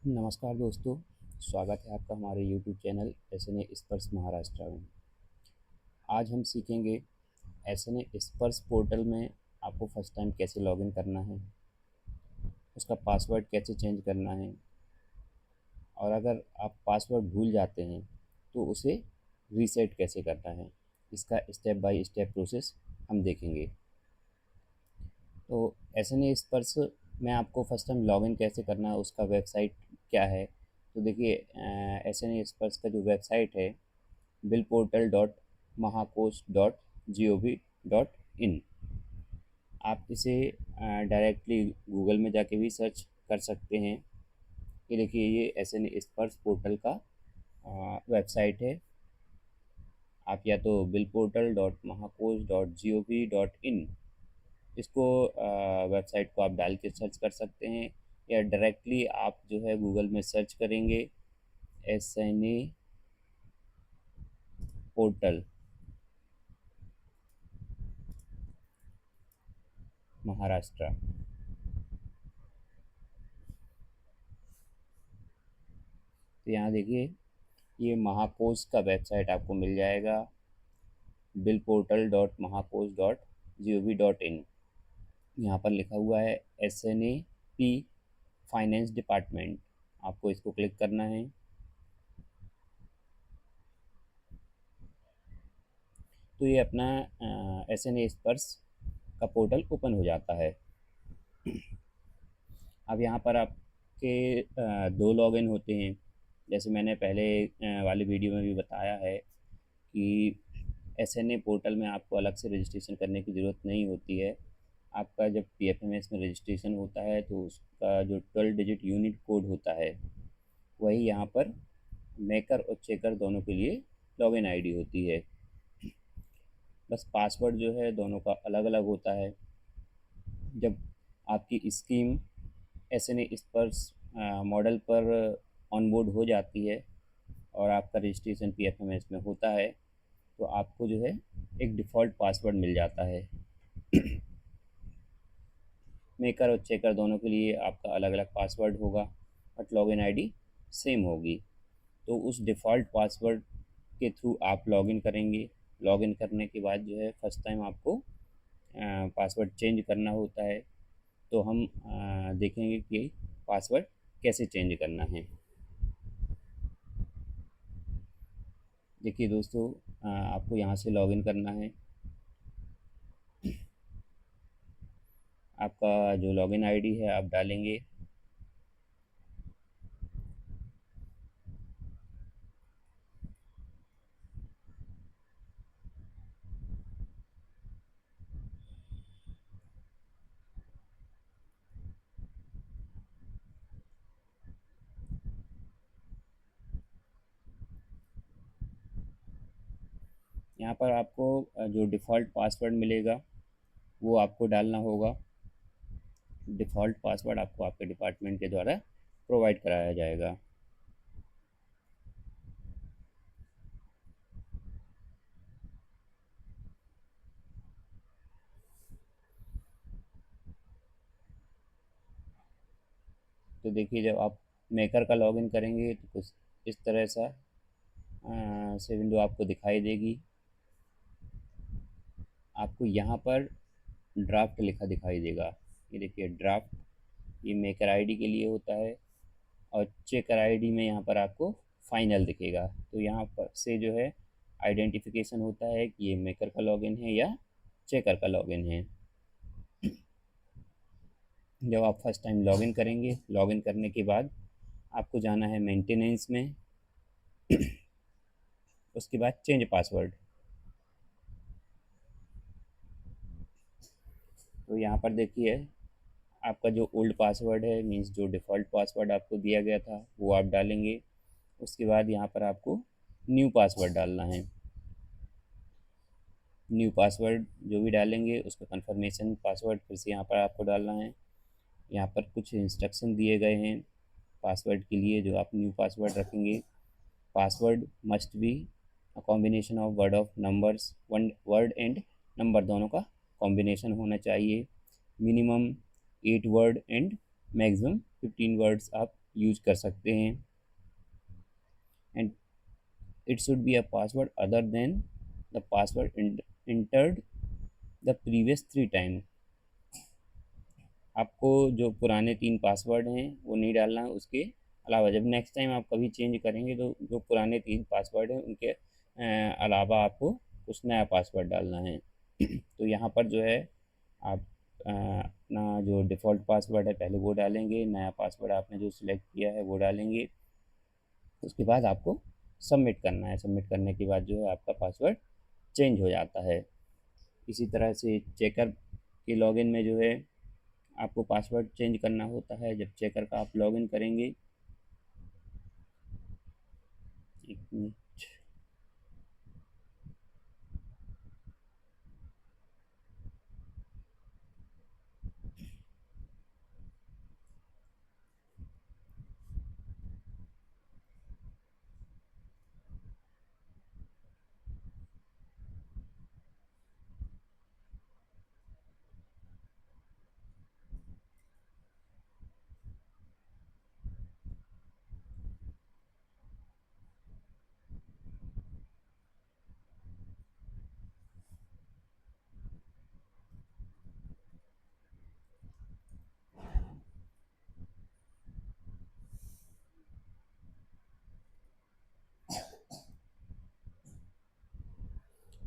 नमस्कार दोस्तों, स्वागत है आपका हमारे यूट्यूब चैनल एस.एन.ए. स्पर्श महाराष्ट्र में। आज हम सीखेंगे एस.एन.ए. स्पर्श पोर्टल में आपको फर्स्ट टाइम कैसे लॉगिन करना है, उसका पासवर्ड कैसे चेंज करना है और अगर आप पासवर्ड भूल जाते हैं तो उसे रीसेट कैसे करना है। इसका स्टेप बाय स्टेप प्रोसेस हम देखेंगे। तो एस.एन.ए. स्पर्श में आपको फर्स्ट टाइम लॉगिन कैसे करना है, उसका वेबसाइट क्या है। तो देखिए, एस.एन.ए. स्पर्श का जो वेबसाइट है billportal.mahakosh.gov.in। आप इसे डायरेक्टली गूगल में जाके भी सर्च कर सकते हैं। ये देखिए, ये एस.एन.ए. स्पर्श पोर्टल का वेबसाइट है। आप या तो billportal.mahakosh.gov.in इसको वेबसाइट को आप डाल के सर्च कर सकते हैं, या डायरेक्टली आप जो है गूगल में सर्च करेंगे एस.एन.ए. पोर्टल महाराष्ट्र। तो यहाँ देखिए, ये महाकोश का वेबसाइट आपको मिल जाएगा, billportal.mahakosh.gov.in। यहाँ पर लिखा हुआ है एस.एन.ए.पी. Finance department. आपको इसको क्लिक करना है। तो ये अपना एस.एन.ए. स्पर्श का पोर्टल ओपन हो जाता है। अब यहाँ पर आपके दो लॉगिन होते हैं। जैसे मैंने पहले वाली वीडियो में भी बताया है कि एस.एन.ए. पोर्टल में आपको अलग से रजिस्ट्रेशन करने की ज़रूरत नहीं होती है। आपका जब पीएफएमएस में रजिस्ट्रेशन होता है तो उसका जो 12 डिजिट यूनिक कोड होता है वही यहाँ पर मेकर और चेकर दोनों के लिए लॉगिन आईडी होती है। बस पासवर्ड जो है दोनों का अलग अलग होता है। जब आपकी स्कीम एस.एन.ए. स्पर्श मॉडल पर ऑनबोर्ड हो जाती है और आपका रजिस्ट्रेशन पीएफएमएस में होता है तो आपको जो है एक डिफ़ॉल्ट पासवर्ड मिल जाता है। मेकर और चेकर दोनों के लिए आपका अलग अलग पासवर्ड होगा, बट लॉगिन आईडी सेम होगी। तो उस डिफ़ॉल्ट पासवर्ड के थ्रू आप लॉगिन करेंगे। लॉगिन करने के बाद जो है फर्स्ट टाइम आपको पासवर्ड चेंज करना होता है। तो हम देखेंगे कि पासवर्ड कैसे चेंज करना है। देखिए दोस्तों, आपको यहाँ से लॉगिन करना है। आपका जो लॉगिन आईडी है आप डालेंगे। यहाँ पर आपको जो डिफ़ॉल्ट पासवर्ड मिलेगा वो आपको डालना होगा। डिफ़ॉल्ट पासवर्ड आपको आपके डिपार्टमेंट के द्वारा प्रोवाइड कराया जाएगा। तो देखिए, जब आप मेकर का लॉगिन करेंगे तो कुछ इस तरह से विंडो आपको दिखाई देगी। आपको यहाँ पर ड्राफ्ट लिखा दिखाई देगा। ये देखिए ड्राफ्ट, ये मेकर आईडी के लिए होता है, और चेकर आईडी में यहाँ पर आपको फाइनल दिखेगा। तो यहाँ पर से जो है आइडेंटिफिकेशन होता है कि ये मेकर का लॉगिन है या चेकर का लॉगिन है। जब आप फर्स्ट टाइम लॉगिन करेंगे, लॉगिन करने के बाद आपको जाना है मेंटेनेंस में। उसके बाद चेंज पासवर्ड। तो यहाँ पर देखिए, आपका जो ओल्ड पासवर्ड है, मीन्स जो डिफ़ॉल्ट पासवर्ड आपको दिया गया था वो आप डालेंगे। उसके बाद यहाँ पर आपको न्यू पासवर्ड डालना है। न्यू पासवर्ड जो भी डालेंगे उसका कंफर्मेशन पासवर्ड फिर से यहाँ पर आपको डालना है। यहाँ पर कुछ इंस्ट्रक्शन दिए गए हैं पासवर्ड के लिए जो आप न्यू पासवर्ड रखेंगे। Password must be a combination of word of numbers, one word and number दोनों का कॉम्बिनेशन होना चाहिए। Minimum 8 word and maximum 15 words आप यूज कर सकते हैं। And it should be a password other than the password entered the previous 3 time. आपको जो पुराने 3 पासवर्ड हैं वो नहीं डालना है, उसके अलावा जब नेक्स्ट टाइम आप कभी चेंज करेंगे तो जो पुराने 3 पासवर्ड हैं उनके अलावा आपको कुछ नया पासवर्ड डालना है। तो यहाँ पर जो है आप अपना जो डिफ़ॉल्ट पासवर्ड है पहले वो डालेंगे, नया पासवर्ड आपने जो सिलेक्ट किया है वो डालेंगे। उसके बाद आपको सबमिट करना है। सबमिट करने के बाद जो है आपका पासवर्ड चेंज हो जाता है। इसी तरह से चेकर के लॉगिन में जो है आपको पासवर्ड चेंज करना होता है। जब चेकर का आप लॉगिन करेंगे, एक मिनट,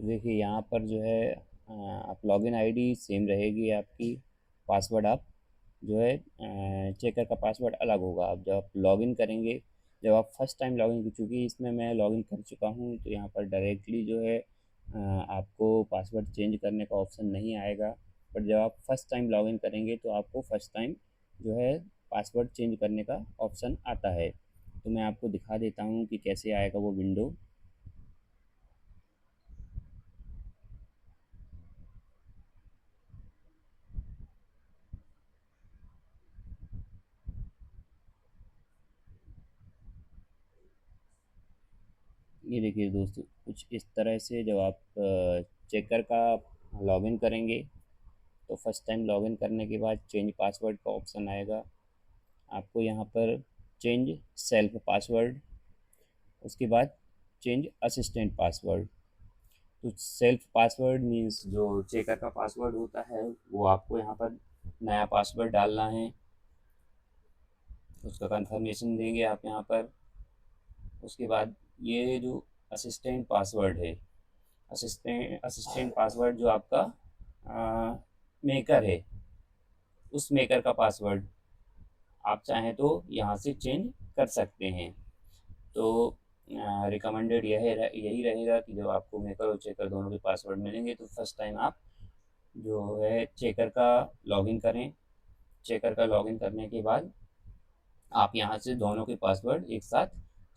देखिए यहाँ पर जो है आप लॉगिन आईडी सेम रहेगी आपकी, पासवर्ड आप जो है चेकर का पासवर्ड अलग होगा। आप जब आप लॉगिन करेंगे, जब आप फर्स्ट टाइम लॉगिन, चूँकि इसमें मैं लॉगिन कर चुका हूँ तो यहाँ पर डायरेक्टली जो है आपको पासवर्ड चेंज करने का ऑप्शन नहीं आएगा। बट जब आप फर्स्ट टाइम लॉगिन करेंगे तो आपको फर्स्ट टाइम जो है पासवर्ड चेंज करने का ऑप्शन आता है। तो मैं आपको दिखा देता हूँ कि कैसे आएगा वो विंडो। ये देखिए दोस्तों, कुछ इस तरह से जब आप चेकर का लॉगिन करेंगे तो फर्स्ट टाइम लॉगिन करने के बाद चेंज पासवर्ड का ऑप्शन आएगा। आपको यहाँ पर चेंज सेल्फ पासवर्ड, उसके बाद चेंज असिस्टेंट पासवर्ड। तो सेल्फ पासवर्ड मीन्स जो चेकर का पासवर्ड होता है वो आपको यहाँ पर नया पासवर्ड डालना है, उसका कंफर्मेशन देंगे आप यहाँ पर। उसके बाद ये जो असिस्टेंट पासवर्ड है, असिस्टेंट पासवर्ड जो आपका मेकर है, उस मेकर का पासवर्ड आप चाहें तो यहाँ से चेंज कर सकते हैं। तो रिकमेंडेड यही रहेगा कि जब आपको मेकर और चेकर दोनों के पासवर्ड मिलेंगे तो फर्स्ट टाइम आप जो है चेकर का लॉगिन करें। चेकर का लॉगिन करने के बाद आप यहाँ से दोनों के पासवर्ड एक साथ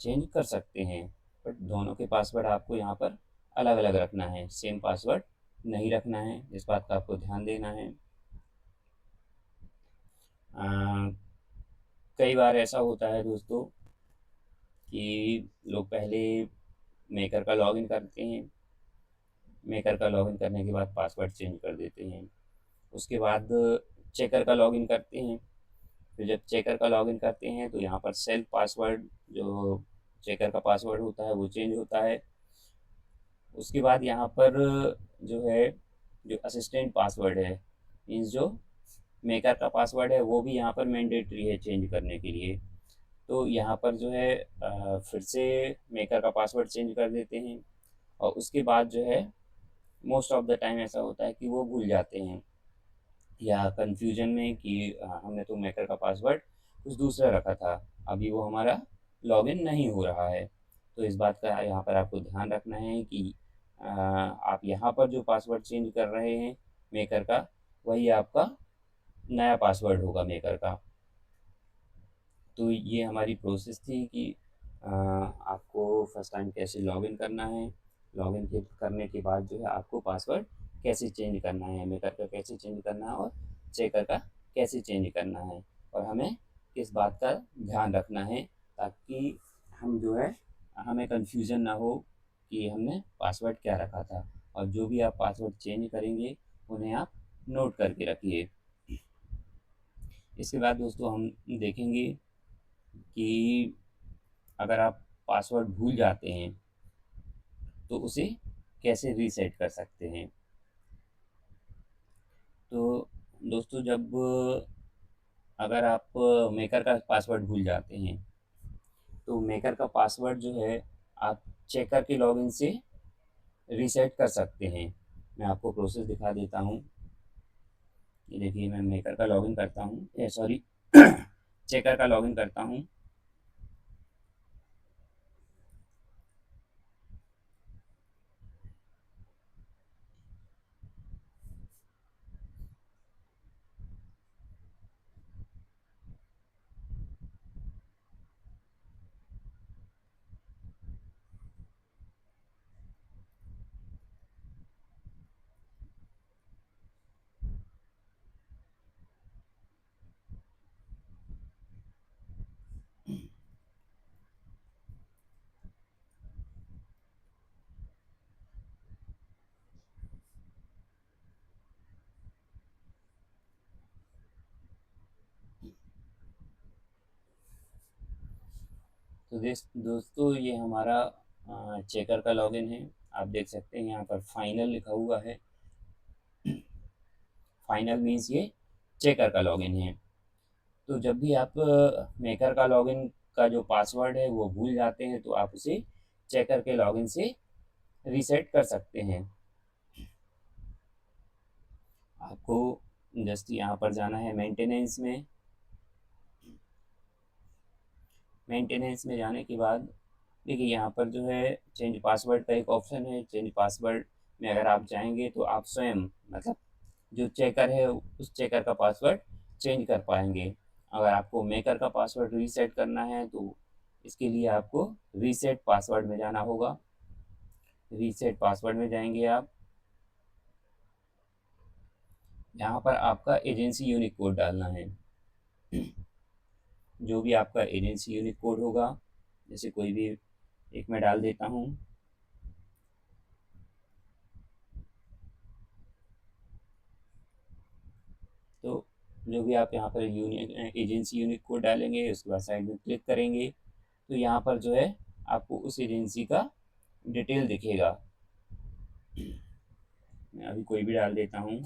चेंज कर सकते हैं। बट दोनों के पासवर्ड आपको यहाँ पर अलग अलग रखना है, सेम पासवर्ड नहीं रखना है, इस बात का आपको ध्यान देना है। कई बार ऐसा होता है दोस्तों कि लोग पहले मेकर का लॉगिन करते हैं, मेकर का लॉगिन करने के बाद पासवर्ड चेंज कर देते हैं। उसके बाद चेकर का लॉगिन करते हैं। फिर जब चेकर का लॉगिन करते हैं तो यहाँ पर सेल्फ पासवर्ड जो चेकर का पासवर्ड होता है वो चेंज होता है। उसके बाद यहाँ पर जो है जो असिस्टेंट पासवर्ड है, मीन्स जो मेकर का पासवर्ड है वो भी यहाँ पर मैंडेटरी है चेंज करने के लिए। तो यहाँ पर जो है फिर से मेकर का पासवर्ड चेंज कर देते हैं। और उसके बाद जो है मोस्ट ऑफ द टाइम ऐसा होता है कि वो भूल जाते हैं या कन्फ्यूजन में कि हमने तो मेकर का पासवर्ड कुछ दूसरा रखा था, अभी वो हमारा लॉगिन नहीं हो रहा है। तो इस बात का यहाँ पर आपको ध्यान रखना है कि आप यहाँ पर जो पासवर्ड चेंज कर रहे हैं मेकर का, वही आपका नया पासवर्ड होगा मेकर का। तो ये हमारी प्रोसेस थी कि आपको फर्स्ट टाइम कैसे लॉगिन करना है, लॉगिन के करने के बाद जो है आपको पासवर्ड कैसे चेंज करना है, मेकर का कैसे चेंज करना है और चेकर का कैसे चेंज करना है, और हमें किस बात का ध्यान रखना है ताकि हम जो है हमें कन्फ्यूज़न ना हो कि हमने पासवर्ड क्या रखा था। और जो भी आप पासवर्ड चेंज करेंगे उन्हें आप नोट करके रखिए। इसके बाद दोस्तों हम देखेंगे कि अगर आप पासवर्ड भूल जाते हैं तो उसे कैसे रीसेट कर सकते हैं। तो दोस्तों, जब अगर आप मेकर का पासवर्ड भूल जाते हैं तो मेकर का पासवर्ड जो है आप चेकर के लॉगिन से रीसेट कर सकते हैं। मैं आपको प्रोसेस दिखा देता हूँ। ये देखिए, मैं मेकर का लॉगिन करता हूँ, सॉरी चेकर का लॉगिन करता हूँ। तो दोस्तों, ये हमारा चेकर का लॉगिन है। आप देख सकते हैं यहाँ पर फाइनल लिखा हुआ है। फाइनल मीन्स ये चेकर का लॉगिन है। तो जब भी आप मेकर का लॉगिन का जो पासवर्ड है वो भूल जाते हैं तो आप उसे चेकर के लॉगिन से रीसेट कर सकते हैं। आपको जस्ट यहाँ पर जाना है मेंटेनेंस में। मेंटेनेंस में जाने के बाद देखिए, यहाँ पर जो है चेंज पासवर्ड का एक ऑप्शन है। चेंज पासवर्ड में अगर आप जाएंगे तो आप स्वयं, मतलब जो चेकर है उस चेकर का पासवर्ड चेंज कर पाएंगे। अगर आपको मेकर का पासवर्ड रीसेट करना है तो इसके लिए आपको रीसेट पासवर्ड में जाना होगा। रीसेट पासवर्ड में जाएंगे आप। यहाँ पर आपका एजेंसी यूनिक कोड डालना है। जो भी आपका एजेंसी यूनिक कोड होगा, जैसे कोई भी एक मैं डाल देता हूँ। तो जो भी आप यहाँ पर यूनिक एजेंसी यूनिक कोड डालेंगे, उसके बाद साइड में क्लिक करेंगे तो यहाँ पर जो है आपको उस एजेंसी का डिटेल दिखेगा। मैं अभी कोई भी डाल देता हूँ।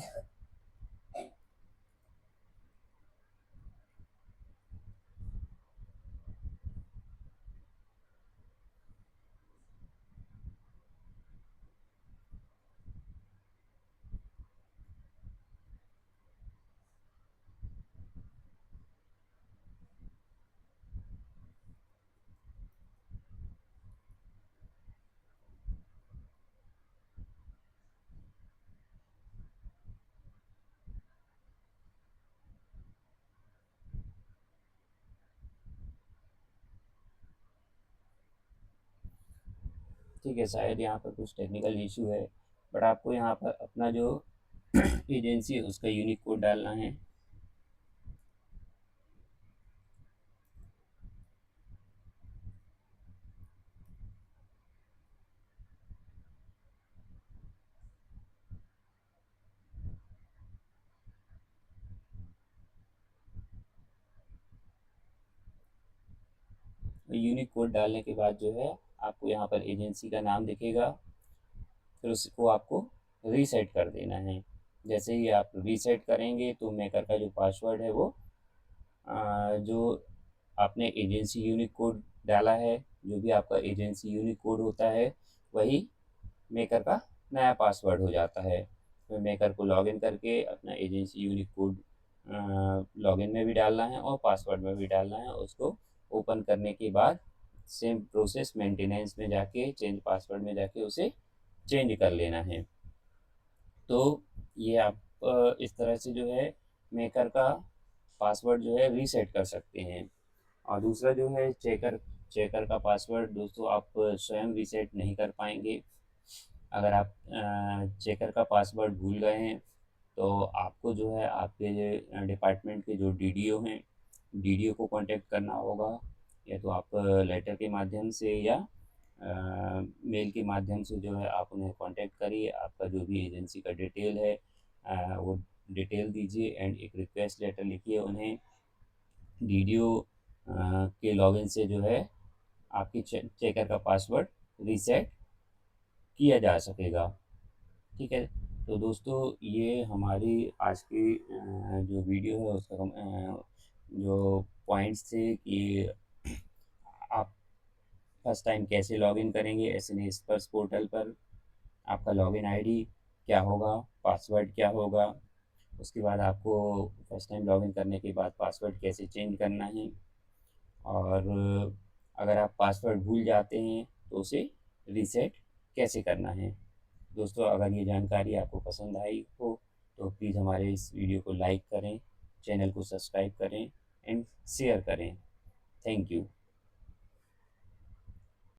ठीक है, शायद यहाँ पर कुछ टेक्निकल इशू है, बट आपको यहाँ पर अपना जो एजेंसी है उसका यूनिक कोड डालना है। यूनिक कोड डालने के बाद जो है आपको यहाँ पर एजेंसी का नाम दिखेगा। फिर उसको आपको रीसेट कर देना है। जैसे ही आप रीसेट करेंगे तो मेकर का जो पासवर्ड है वो जो आपने एजेंसी यूनिक कोड डाला है, जो भी आपका एजेंसी यूनिक कोड होता है वही मेकर का नया पासवर्ड हो जाता है। तो मेकर को लॉगिन करके अपना एजेंसी यूनिक कोड लॉगिन में भी डालना है और पासवर्ड में भी डालना है। उसको ओपन करने के बाद सेम प्रोसेस मेंटेनेंस में जाके चेंज पासवर्ड में जाके उसे चेंज कर लेना है। तो ये आप इस तरह से जो है मेकर का पासवर्ड जो है रीसेट कर सकते हैं। और दूसरा जो है चेकर चेकर का पासवर्ड दोस्तों आप स्वयं रीसेट नहीं कर पाएंगे। अगर आप चेकर का पासवर्ड भूल गए हैं तो आपको जो है आपके डिपार्टमेंट के जो डीडीओ हैं, डीडीओ को कांटेक्ट करना होगा। या तो आप लेटर के माध्यम से या मेल के माध्यम से जो है आप उन्हें कांटेक्ट करिए। आपका जो भी एजेंसी का डिटेल है वो डिटेल दीजिए एंड एक रिक्वेस्ट लेटर लिखिए उन्हें। डीडीओ के लॉगिन से जो है आपकी चेकर का पासवर्ड रीसेट किया जा सकेगा। ठीक है। तो दोस्तों ये हमारी आज की जो वीडियो है उसका जो पॉइंट्स थे कि आप फर्स्ट टाइम कैसे लॉगिन करेंगे एसएन स्पर्श पोर्टल पर, आपका लॉगिन आईडी क्या होगा, पासवर्ड क्या होगा, उसके बाद आपको फर्स्ट टाइम लॉगिन करने के बाद पासवर्ड कैसे चेंज करना है, और अगर आप पासवर्ड भूल जाते हैं तो उसे रीसेट कैसे करना है। दोस्तों अगर ये जानकारी आपको पसंद आई हो तो प्लीज़ हमारे इस वीडियो को लाइक करें, चैनल को सब्सक्राइब करें एंड शेयर करें। Thank you.